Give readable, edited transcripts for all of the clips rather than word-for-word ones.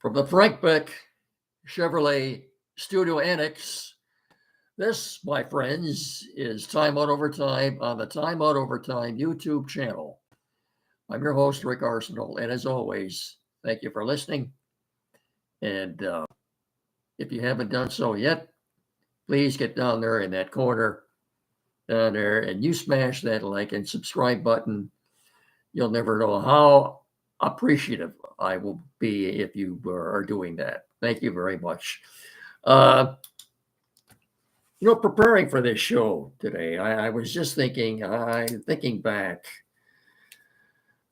From the Frank Beck Chevrolet Studio Annex, this, my friends, is Time Out Overtime on the Time Out Overtime YouTube channel. I'm your host, Rick Arsenal, and as always, thank you for listening. And if you haven't done so yet, please get down there in that corner down there and you smash that like and subscribe button. You'll never know how appreciative I will be if you are doing that. Thank you very much. Preparing for this show today, I was just thinking back.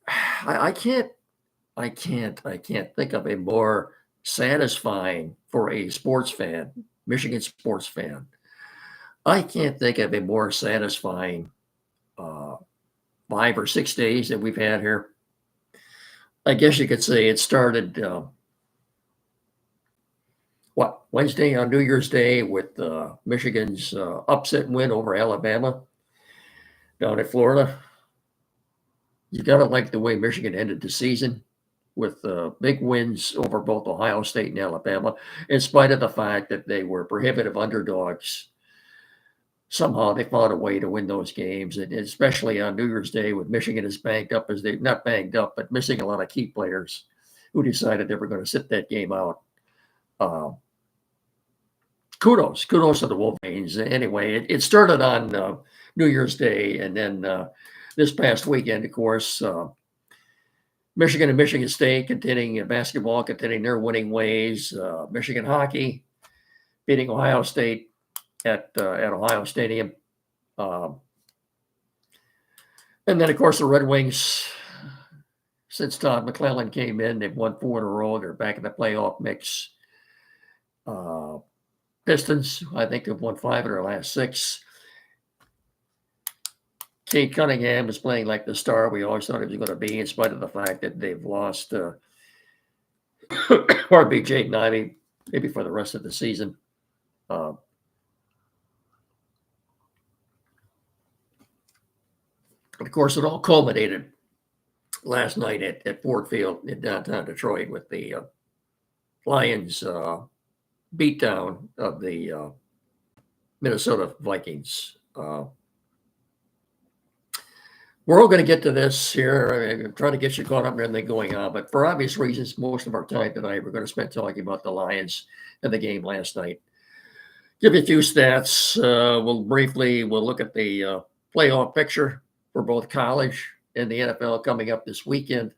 I can't think of a more satisfying for a sports fan, Michigan sports fan. I can't think of a more satisfying 5 or 6 days that we've had here. I guess you could say it started Wednesday on New Year's Day with Michigan's upset win over Alabama down in Florida. You gotta like the way Michigan ended the season with big wins over both Ohio State and Alabama, in spite of the fact that they were prohibitive underdogs. Somehow they found a way to win those games, and especially on New Year's Day with Michigan as banged up as they, not banged up, but missing a lot of key players who decided they were going to sit that game out. Kudos to the Wolverines. Anyway, it started on New Year's Day, and then this past weekend, of course, Michigan and Michigan State continuing basketball, continuing their winning ways. Michigan hockey beating Ohio State at Ohio Stadium. And then, of course, the Red Wings, since Todd McClellan came in, they've won 4 in a row. They're back in the playoff mix. Pistons, I think they've won 5 of their last 6. Kate Cunningham is playing like the star we always thought he was going to be, in spite of the fact that they've lost Jaden Ivey, maybe for the rest of the season. Of course, it all culminated last night at Ford Field in downtown Detroit with the Lions beatdown of the Minnesota Vikings. We're all going to get to this here. I'm trying to get you caught up in everything going on, but for obvious reasons, most of our time tonight, we're going to spend talking about the Lions and the game last night. Give you a few stats. We'll look at the playoff picture for both college and the NFL coming up this weekend.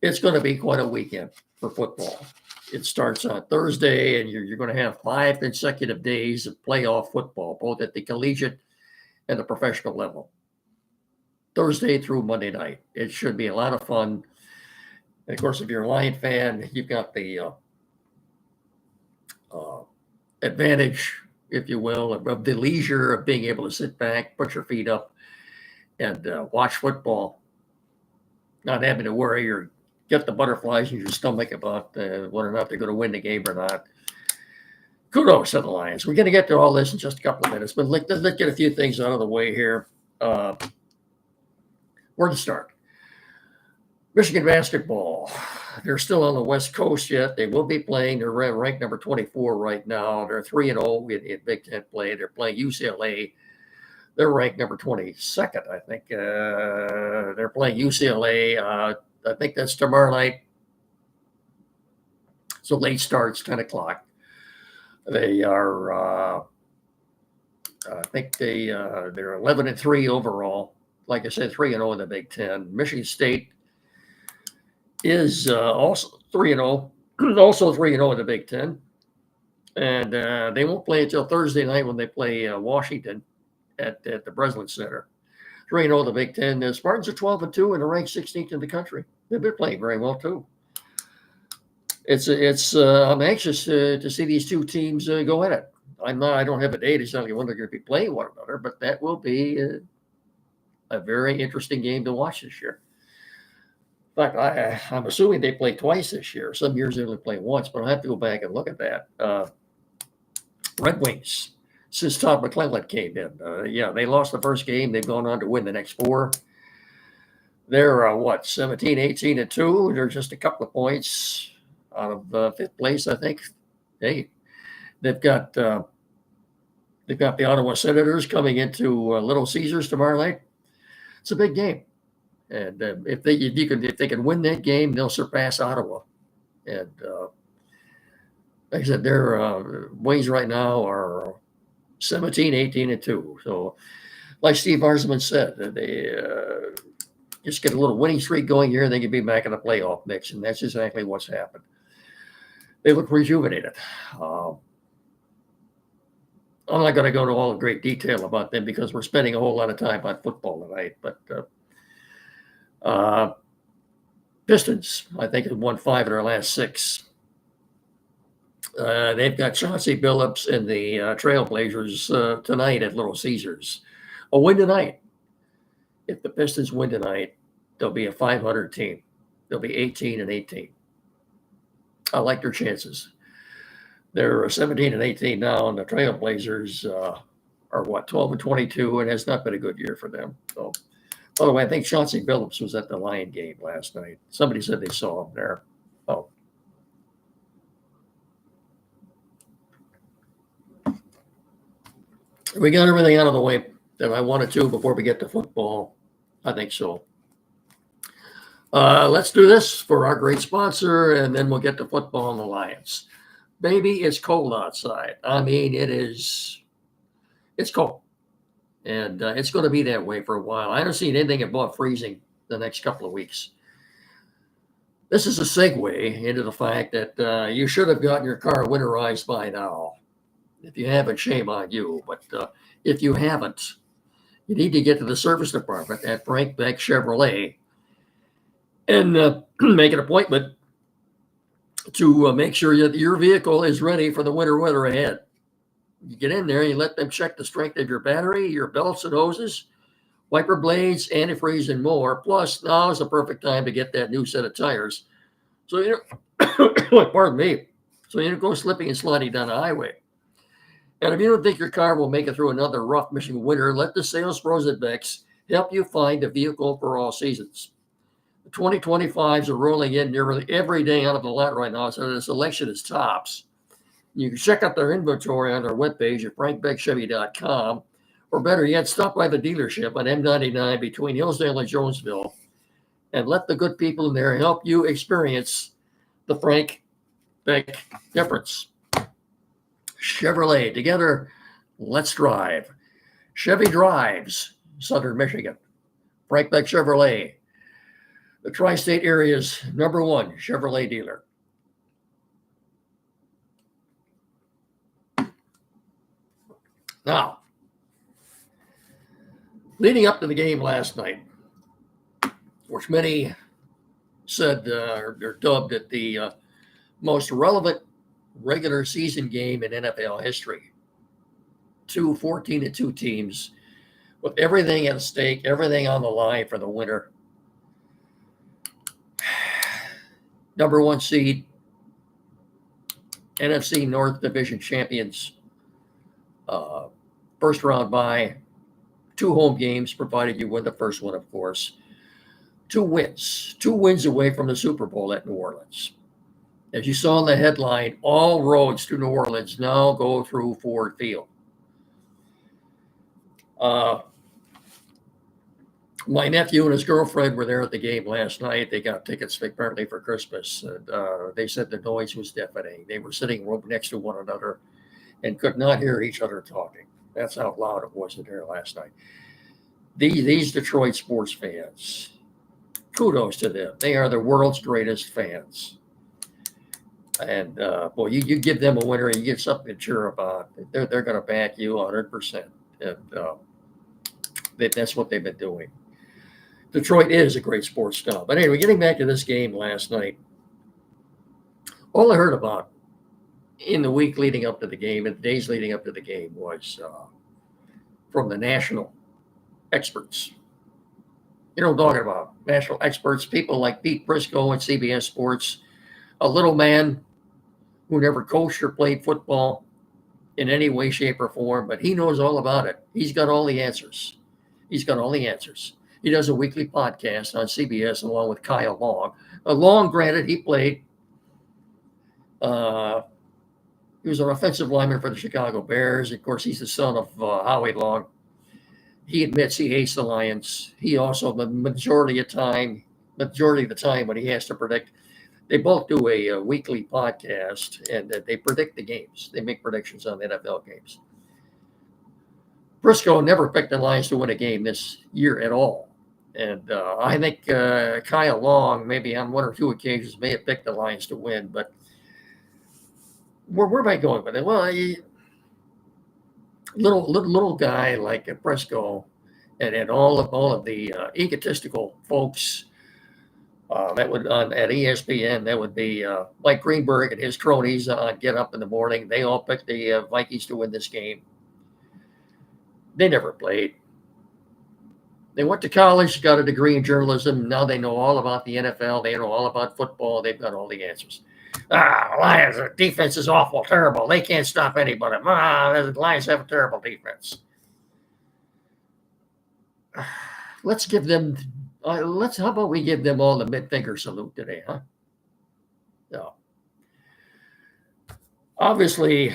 It's going to be quite a weekend for football. It starts on Thursday, and you're going to have 5 consecutive days of playoff football, both at the collegiate and the professional level. Thursday through Monday night. It should be a lot of fun. And of course, if you're a Lion fan, you've got the advantage, if you will, of the leisure of being able to sit back, put your feet up, and watch football, not having to worry or get the butterflies in your stomach about whether or not they're going to win the game or not. Kudos to the Lions. We're going to get to all this in just a couple of minutes, but let's get a few things out of the way here. Where to start? Michigan basketball. They're still on the West Coast yet. They will be playing. They're ranked number 24 right now. They're 3-0 in Big Ten play. They're playing UCLA. They're ranked number 22nd, I think. They're playing UCLA. I think that's tomorrow night. So late starts, 10 o'clock. They are, I think they're 11-3 overall. Like I said, 3-0 in the Big Ten. Michigan State is also 3-0, also 3-0 in the Big Ten. And they won't play until Thursday night when they play Washington at the Breslin Center. 3-0 in the Big Ten. The Spartans are 12-2 and they're ranked 16th in the country. They've been playing very well too. I'm anxious to see these two teams go at it. I don't have a date exactly when they're going to be playing one another, but that will be a very interesting game to watch this year. In fact, I'm assuming they play twice this year. Some years they only play once, but I'll have to go back and look at that. Red Wings, since Todd McClellan came in. They lost the first game. They've gone on to win the next 4. They're 17, 18-2. They're just a couple of points out of fifth place, I think. Hey, they've got the Ottawa Senators coming into Little Caesars tomorrow night. It's a big game, and if they can win that game, they'll surpass Ottawa. And like I said, their wins right now are 17, 18, and 2. So, like Steve Arsman said, they just get a little winning streak going here, and they can be back in the playoff mix, and that's exactly what's happened. They look rejuvenated. I'm not going to go into all the great detail about them because we're spending a whole lot of time on football tonight. But Pistons, I think, have won 5 of their last 6. They've got Chauncey Billups and the Trailblazers tonight at Little Caesars. A win tonight. If the Pistons win tonight, they'll be a 500 team. They'll be 18 and 18. I like their chances. They're 17 and 18 now, and the Trailblazers are 12 and 22, and it's not been a good year for them. So, by the way, I think Chauncey Billups was at the Lion game last night. Somebody said they saw him there. Oh. We got everything out of the way that I wanted to before we get to football. I think so. Let's do this for our great sponsor, and then we'll get to football and the Lions. Baby, it's cold outside. I mean, it's cold. And it's going to be that way for a while. I don't see anything above freezing the next couple of weeks. This is a segue into the fact that you should have gotten your car winterized by now. If you haven't, shame on you. But if you haven't, you need to get to the service department at Frank Beck Chevrolet and make an appointment to make sure that your vehicle is ready for the winter weather ahead. You get in there, you let them check the strength of your battery, your belts and hoses, wiper blades, antifreeze, and more. Plus, now is the perfect time to get that new set of tires. So you don't, pardon me, so you don't go slipping and sliding down the highway. And if you don't think your car will make it through another rough Michigan winter, let the sales pros at Beck's help you find a vehicle for all seasons. The 2025s are rolling in nearly every day out of the lot right now, so the selection is tops. You can check out their inventory on their webpage at frankbeckchevy.com, or better yet, stop by the dealership on M99 between Hillsdale and Jonesville, and let the good people in there help you experience the Frank Beck difference. Chevrolet, together, let's drive. Chevy drives Southern Michigan. Frank Beck Chevrolet, the tri-state area's #1 Chevrolet dealer. Now, leading up to the game last night, which many said or dubbed it the most relevant regular season game in NFL history. 2 14-2 teams with everything at stake, everything on the line for the winner. #1 seed, NFC North Division champions. First round bye, 2 home games, provided you win the first one, of course. 2 wins away from the Super Bowl at New Orleans. As you saw in the headline, all roads to New Orleans now go through Ford Field. My nephew and his girlfriend were there at the game last night. They got tickets apparently for Christmas. And, they said the noise was deafening. They were sitting next to one another and could not hear each other talking. That's how loud it was in there last night. These Detroit sports fans, kudos to them. They are the world's greatest fans. And, boy, you give them a winner and you get something to cheer about. They're going to back you 100%. And that's what they've been doing. Detroit is a great sports town. But anyway, getting back to this game last night, all I heard about in the week leading up to the game and the days leading up to the game was from the national experts. You know what I'm talking about? National experts, people like Pete Briscoe at CBS Sports, a little man who never coached or played football in any way, shape, or form, but he knows all about it. He's got all the answers. He does a weekly podcast on CBS along with Kyle Long. Long, granted, he played Uh, he was an offensive lineman for the Chicago Bears. Of course, he's the son of Howie Long. He admits he hates the Lions. He also, the majority of the time when he has to predict, they both do a weekly podcast and they predict the games. They make predictions on NFL games. Briscoe never picked the Lions to win a game this year at all. And I think Kyle Long, maybe on one or two occasions, may have picked the Lions to win. But where am I going with it? Well, little guy like Briscoe and all of the egotistical folks that would at ESPN, that would be Mike Greenberg and his cronies on Get Up in the Morning. They all picked the Vikings to win this game. They never played. They went to college, got a degree in journalism. Now they know all about the NFL. They know all about football. They've got all the answers. Lions, their defense is awful, terrible. They can't stop anybody. The Lions have a terrible defense. Let's give them. How about we give them all the mid-finger salute today, huh? No. Obviously,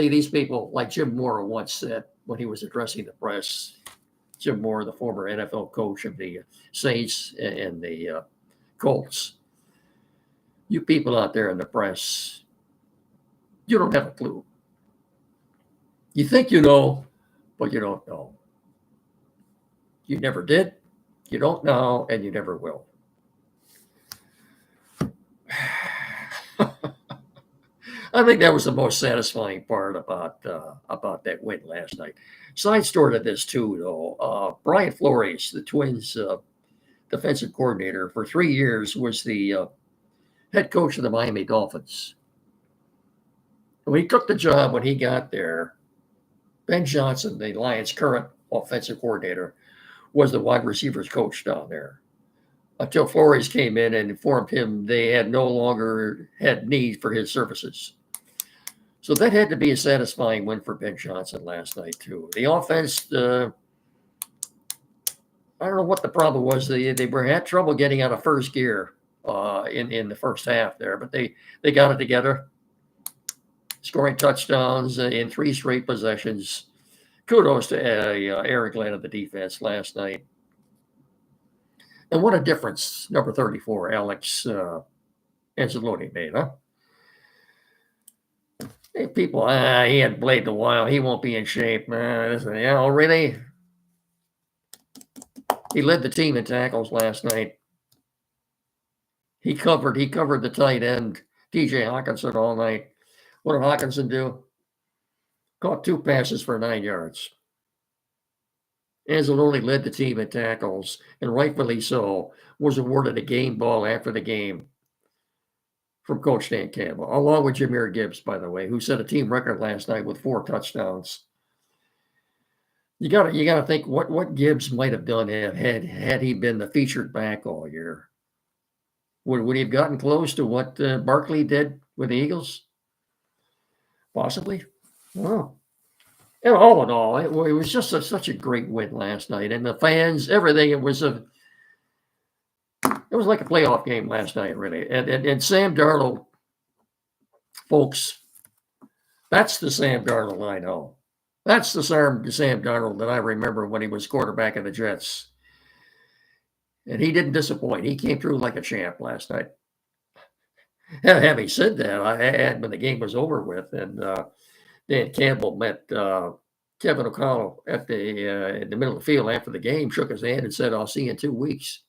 these people, like Jim Moore once said when he was addressing the press, Jim Moore, the former NFL coach of the Saints and the Colts, you people out there in the press, you don't have a clue. You think you know, but you don't know. You never did, you don't know, and you never will. I think that was the most satisfying part about that win last night. Side story to this too, though. Brian Flores, the Twins' defensive coordinator for 3 years, was the head coach of the Miami Dolphins. When he took the job, when he got there, Ben Johnson, the Lions' current offensive coordinator, was the wide receivers coach down there. Until Flores came in and informed him they had no longer had need for his services. So that had to be a satisfying win for Ben Johnson last night, too. The offense, I don't know what the problem was. They had trouble getting out of first gear in the first half there, but they got it together, scoring touchdowns in 3 straight possessions. Kudos to Aaron Glenn of the defense last night. And what a difference number 34, Alex Anzalone, made, huh? Hey, people, he hadn't played in a while. He won't be in shape. Really? He led the team in tackles last night. He covered the tight end, TJ Hawkinson, all night. What did Hawkinson do? Caught 2 passes for 9 yards. Anzalone led the team in tackles, and rightfully so, was awarded a game ball after the game from Coach Dan Campbell, along with Jahmyr Gibbs, by the way, who set a team record last night with 4 touchdowns. You gotta think what Gibbs might have done had he been the featured back all year. Would he have gotten close to what Barkley did with the Eagles? Possibly. Oh. And all in all, it was just such a great win last night, and the fans, everything. It was like a playoff game last night, really. And Sam Darnold, folks, that's the Sam Darnold I know. That's the Sam Darnold that I remember when he was quarterback of the Jets. And he didn't disappoint. He came through like a champ last night. Having said that, I had when the game was over with, and Dan Campbell met Kevin O'Connell at in the middle of the field after the game, shook his hand and said, "I'll see you in 2 weeks."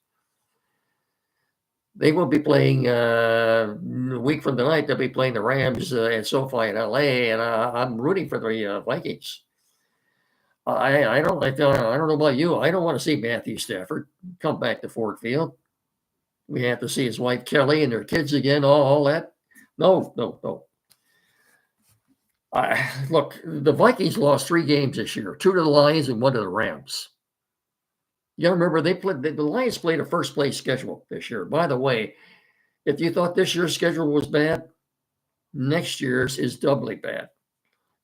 They will be playing a week from tonight. They'll be playing the Rams at SoFi in LA, and I'm rooting for the Vikings. I don't know about you. I don't want to see Matthew Stafford come back to Ford Field. We have to see his wife Kelly and their kids again. All that. No. Look, the Vikings lost 3 games this year: 2 to the Lions and 1 to the Rams. You gotta remember the Lions played a first place schedule this year. By the way, if you thought this year's schedule was bad, next year's is doubly bad.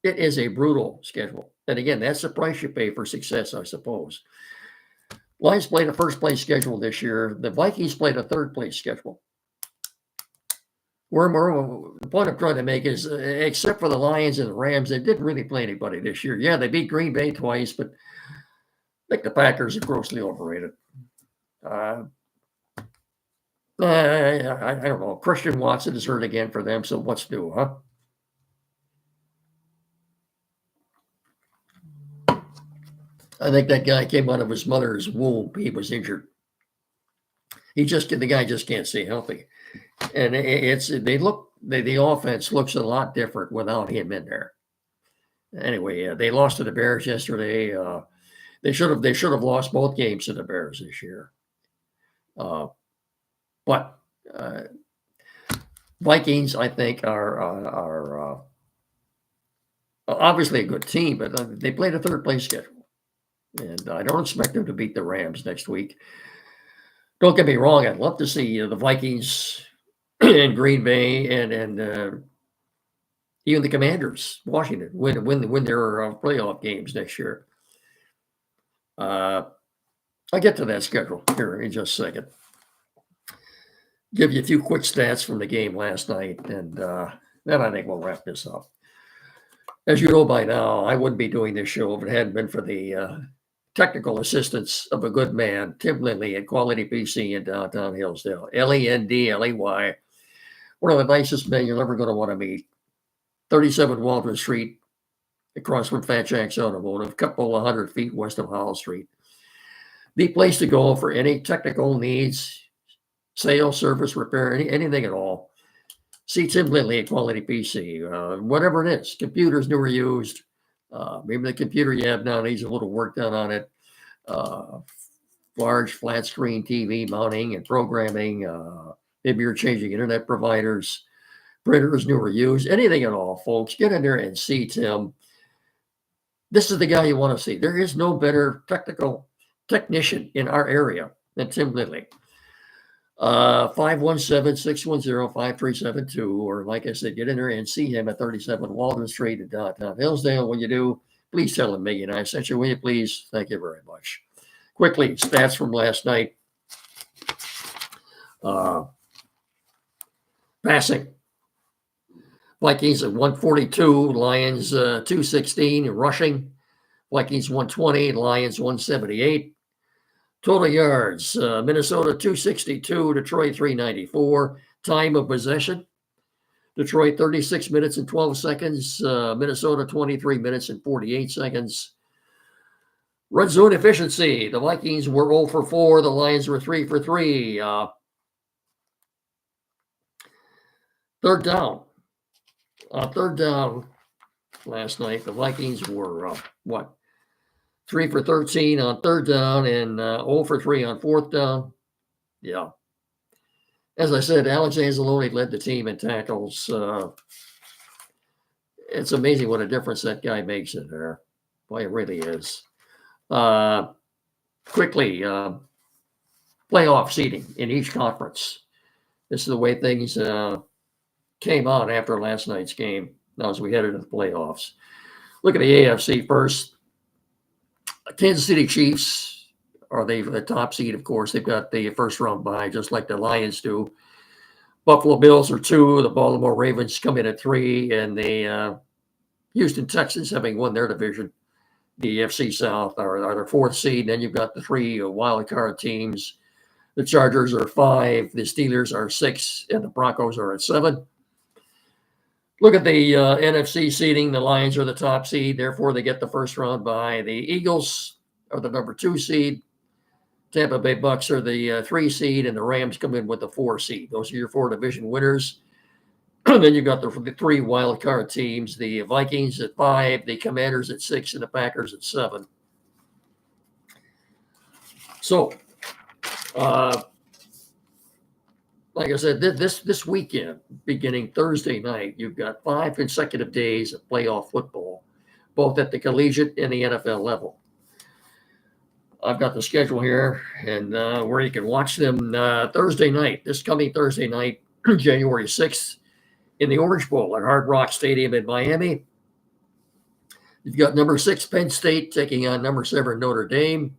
It is a brutal schedule. And again, that's the price you pay for success, I suppose. Lions played a first place schedule this year. The Vikings played a third place schedule. The point I'm trying to make is, except for the Lions and the Rams, they didn't really play anybody this year. Yeah, they beat Green Bay twice, but I think the Packers are grossly overrated. I don't know. Christian Watson is hurt again for them, so what's new, huh? I think that guy came out of his mother's womb. He was injured. The guy just can't stay healthy, and the offense looks a lot different without him in there. Anyway, they lost to the Bears yesterday. They should have lost both games to the Bears this year. But Vikings, I think, are obviously a good team, but they played a third place schedule, and I don't expect them to beat the Rams next week. Don't get me wrong; I'd love to see the Vikings and Green Bay and even the Commanders, Washington, win their playoff games next year. I'll get to that schedule here in just a second. Give you a few quick stats from the game last night, and then I think we'll wrap this up. As you know by now, I wouldn't be doing this show if it hadn't been for the technical assistance of a good man, Tim Lindley at Quality PC in downtown Hillsdale. Lendley, one of the nicest men you're ever going to want to meet. 37 Waldron Street, across from Fat Jack's Automotive, a couple of 100 feet west of Howell Street. The place to go for any technical needs, sales, service, repair, anything at all. See Tim Lindley at Quality PC. Whatever it is, computers new or used. Maybe the computer you have now needs a little work done on it. Large flat screen TV mounting and programming. Maybe you're changing internet providers. Printers new or used. Anything at all, folks. Get in there and see Tim. This is the guy you want to see. There is no better technician in our area than Tim Lindley. 517-610-5372, or like I said, get in there and see him at 37 Waldron Street in downtown Hillsdale. When you do, please tell him Miggy and I sent you. Will you please? Thank you very much. Quickly, stats from last night. Passing. Vikings at 142, Lions 216. Rushing, Vikings 120, Lions 178. Total yards, Minnesota 262, Detroit 394. Time of possession, Detroit 36 minutes and 12 seconds, Minnesota 23 minutes and 48 seconds. Red zone efficiency, the Vikings were 0 for 4, the Lions were 3 for 3. Third down. Third down last night, the Vikings were 3 for 13 on third down and 0 for 3 on fourth down. Yeah. As I said, Alex Anzalone led the team in tackles. It's amazing what a difference that guy makes in there. Boy, it really is. Quickly, playoff seeding in each conference. This is the way things came out after last night's game. Now, as we headed to the playoffs, look at the AFC first. Kansas City Chiefs are the top seed, of course. They've got the first round bye, just like the Lions do. Buffalo Bills are 2. The Baltimore Ravens come in at 3. And the Houston Texans, having won their division, the AFC South, are their 4th seed. Then you've got the 3 wild card teams. The Chargers are 5. The Steelers are 6. And the Broncos are at 7. Look at the NFC seeding. The Lions are the top seed. Therefore, they get the first round bye. The Eagles are the number 2 seed. Tampa Bay Bucks are the 3 seed. And the Rams come in with the 4 seed. Those are your 4 division winners. Then you've got the 3 wild card teams. The Vikings at 5. The Commanders at 6. And the Packers at 7. So, like I said, this weekend, beginning Thursday night, you've got 5 consecutive days of playoff football, both at the collegiate and the NFL level. I've got the schedule here, and where you can watch them Thursday night, this coming Thursday night, January 6th, in the Orange Bowl at Hard Rock Stadium in Miami. You've got number 6 Penn State taking on number 7 Notre Dame.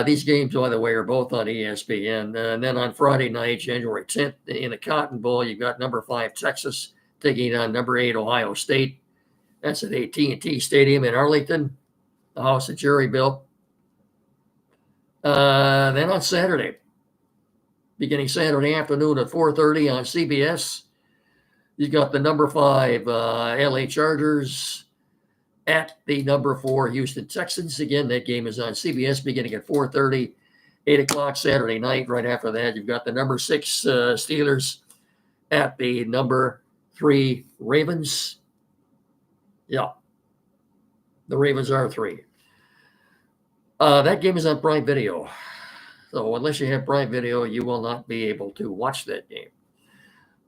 These games, by the way, are both on ESPN. And then on Friday night, January 10th, in the Cotton Bowl, you've got number 5 Texas taking on number 8 Ohio State. That's at AT&T Stadium in Arlington, the house that Jerry built. Then on Saturday, beginning Saturday afternoon at 4:30 on CBS, you've got the number 5 LA Chargers at the number 4 Houston Texans. Again, that game is on CBS beginning at 4:30, 8 o'clock Saturday night. Right after that, you've got the number 6 Steelers at the number 3 Ravens. Yeah, the Ravens are 3. That game is on Prime Video. So unless you have Prime Video, you will not be able to watch that game.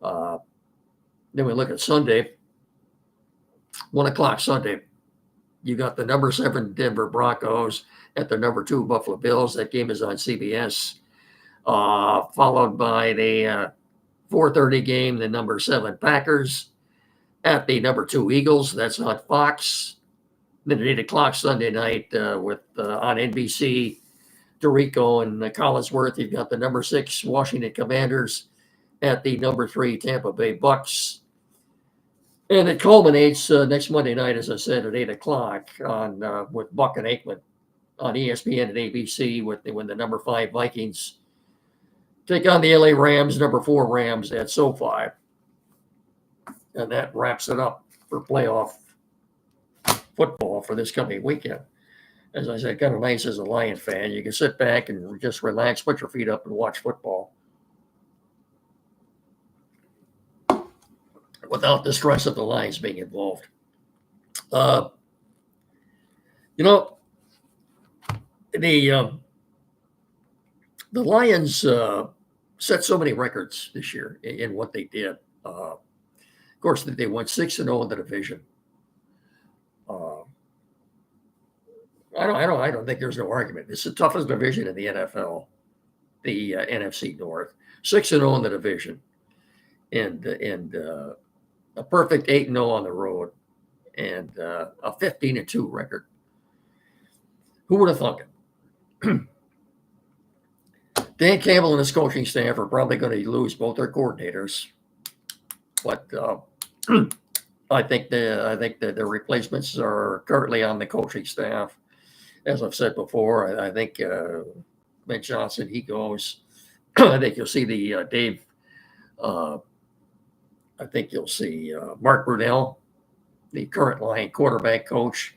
Then we look at Sunday, 1 o'clock Sunday. You got the number 7 Denver Broncos at the number 2 Buffalo Bills. That game is on CBS. Followed by the 4:30 game, the number 7 Packers at the number 2 Eagles. That's on Fox. Then at 8 o'clock Sunday night on NBC, DeRico and Collinsworth. You've got the number 6 Washington Commanders at the number 3 Tampa Bay Bucks. And it culminates next Monday night, as I said, at 8 o'clock with Buck and Aikman on ESPN and ABC when the number 5 Vikings take on the LA Rams, number 4 Rams at SoFi. And that wraps it up for playoff football for this coming weekend. As I said, kind of nice as a Lion fan. You can sit back and just relax, put your feet up and watch football without the stress of the Lions being involved. The Lions set so many records this year in what they did. Of course, they went 6-0 in the division. I don't think there's no argument. It's the toughest division in the NFL, the NFC North. 6-0 in the division, and a perfect 8-0 on the road, and a 15-2 record. Who would have thunk it? Dan Campbell and his coaching staff are probably going to lose both their coordinators, but I think that their replacements are currently on the coaching staff. As I've said before, I think Ben Johnson, he goes. I think you'll see the Dave. I think you'll see Mark Brunell, the current Lion quarterback coach,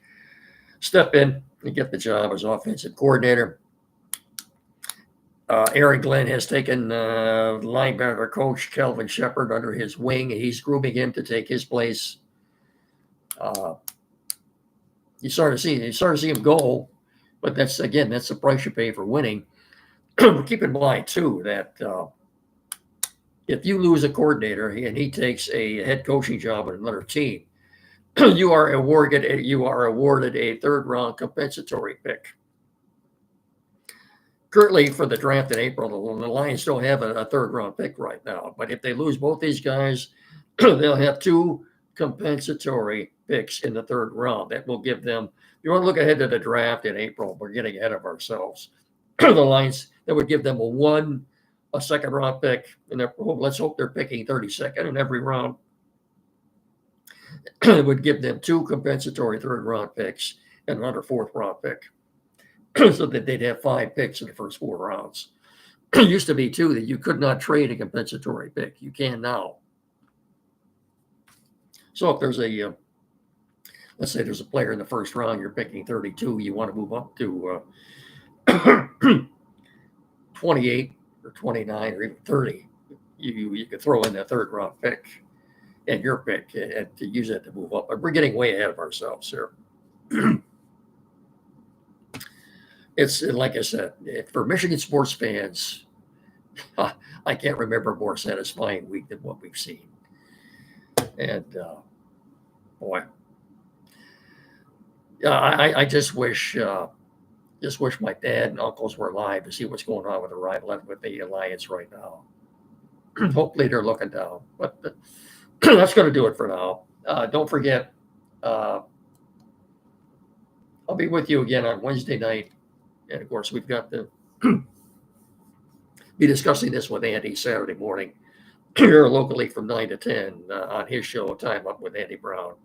step in and get the job as offensive coordinator. Aaron Glenn has taken linebacker coach Kelvin Shepard under his wing. He's grooming him to take his place. You start to see him go, but that's the price you pay for winning. Keep in mind too that if you lose a coordinator and he takes a head coaching job at another team, you are awarded a 3rd round compensatory pick. Currently, for the draft in April, the Lions don't have a 3rd round pick right now. But if they lose both these guys, they'll have 2 compensatory picks in the 3rd round. That will give them. You want to look ahead to the draft in April. We're getting ahead of ourselves. The Lions, that would give them a 2nd round pick, and let's hope they're picking 32nd in every round. It would give them 2 compensatory 3rd round picks and another 4th round pick, so that they'd have 5 picks in the first 4 rounds. It used to be too that you could not trade a compensatory pick. You can now. So if there's let's say there's a player in the first round, you're picking 32, you want to move up to 28 or 29 or even 30, you could throw in that 3rd round pick and your pick and to use that to move up. But we're getting way ahead of ourselves here. It's like I said, for Michigan sports fans, I can't remember a more satisfying week than what we've seen. And boy, I just wish my dad and uncles were alive to see what's going on with the Alliance right now. Hopefully they're looking down, but that's going to do it for now. Don't forget, I'll be with you again on Wednesday night And of course, we've got to be discussing this with Andy Saturday morning here locally from 9 to 10 on his show, Time Up with Andy Brown,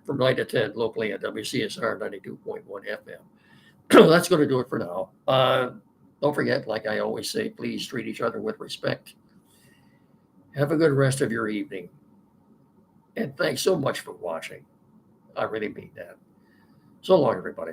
from 9 to 10 locally at WCSR 92.1 FM. That's going to do it for now. Don't forget, like I always say, please treat each other with respect. Have a good rest of your evening. And thanks so much for watching. I really mean that. So long, everybody.